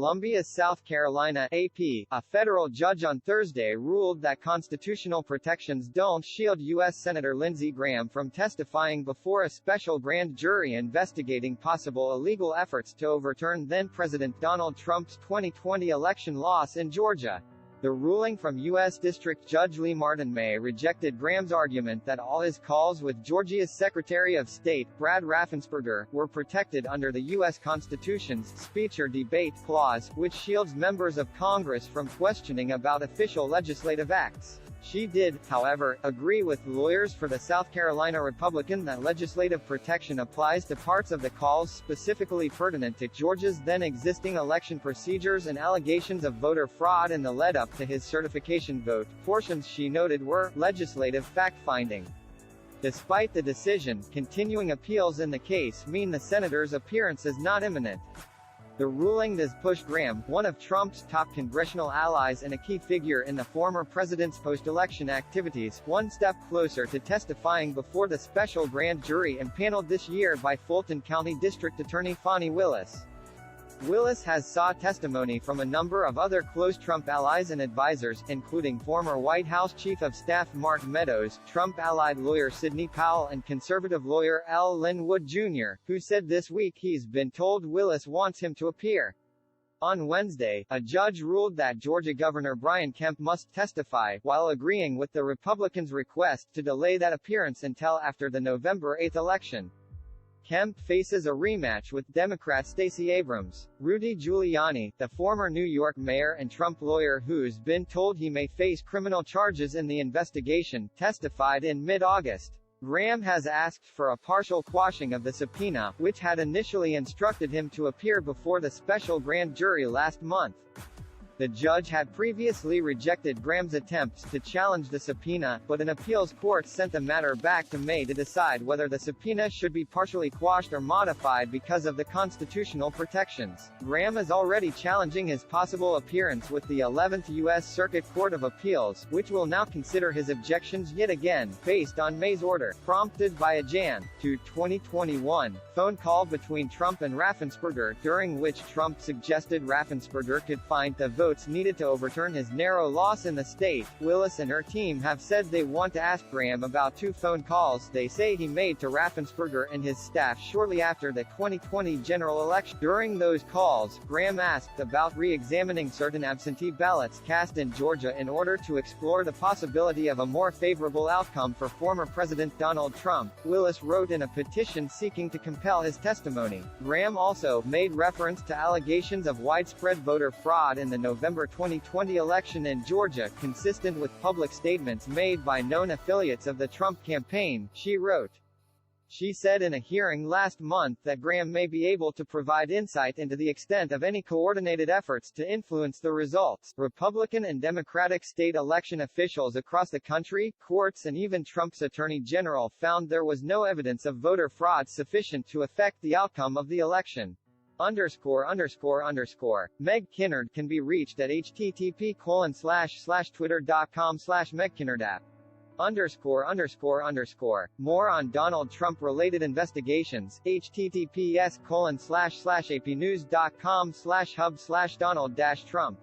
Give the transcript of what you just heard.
Columbia, South Carolina, AP, a federal judge on Thursday ruled that constitutional protections don't shield U.S. Senator Lindsey Graham from testifying before a special grand jury investigating possible illegal efforts to overturn then-President Donald Trump's 2020 election loss in Georgia. The ruling from U.S. District Judge Lee Martin May rejected Graham's argument that all his calls with Georgia's Secretary of State, Brad Raffensperger, were protected under the U.S. Constitution's Speech or Debate Clause, which shields members of Congress from questioning about official legislative acts. She did, however, agree with lawyers for the South Carolina Republican that legislative protection applies to parts of the calls specifically pertinent to Georgia's then-existing election procedures and allegations of voter fraud in the lead-up to his certification vote. Portions she noted were legislative fact-finding. Despite the decision, continuing appeals in the case mean the senator's appearance is not imminent. The ruling does push Graham, one of Trump's top congressional allies and a key figure in the former president's post-election activities, one step closer to testifying before the special grand jury impaneled this year by Fulton County District Attorney Fani Willis. Willis has sought testimony from a number of other close Trump allies and advisors, including former White House Chief of Staff Mark Meadows, Trump-allied lawyer Sidney Powell and conservative lawyer L. Lynn Wood Jr., who said this week he's been told Willis wants him to appear. On Wednesday, a judge ruled that Georgia Governor Brian Kemp must testify, while agreeing with the Republicans' request to delay that appearance until after the November 8 election. Kemp faces a rematch with Democrat Stacey Abrams. Rudy Giuliani, the former New York mayor and Trump lawyer who's been told he may face criminal charges in the investigation, testified in mid-August. Graham has asked for a partial quashing of the subpoena, which had initially instructed him to appear before the special grand jury last month. The judge had previously rejected Graham's attempts to challenge the subpoena, but an appeals court sent the matter back to May to decide whether the subpoena should be partially quashed or modified because of the constitutional protections. Graham is already challenging his possible appearance with the 11th U.S. Circuit Court of Appeals, which will now consider his objections yet again, based on May's order, prompted by a Jan. 2, 2021, phone call between Trump and Raffensperger, during which Trump suggested Raffensperger could find the votes needed to overturn his narrow loss in the state. Willis and her team have said they want to ask Graham about two phone calls they say he made to Raffensperger and his staff shortly after the 2020 general election. During those calls, Graham asked about re-examining certain absentee ballots cast in Georgia in order to explore the possibility of a more favorable outcome for former President Donald Trump, Willis wrote in a petition seeking to compel his testimony. Graham also made reference to allegations of widespread voter fraud in the November 2020 election in Georgia, consistent with public statements made by known affiliates of the Trump campaign, she wrote. She said in a hearing last month that Graham may be able to provide insight into the extent of any coordinated efforts to influence the results. Republican and Democratic state election officials across the country, courts and even Trump's attorney general found there was no evidence of voter fraud sufficient to affect the outcome of the election. Meg Kinnard can be reached at http://twitter.com/megkinardapp. More on Donald Trump related investigations, https://apnews.com/hub/Donald-Trump.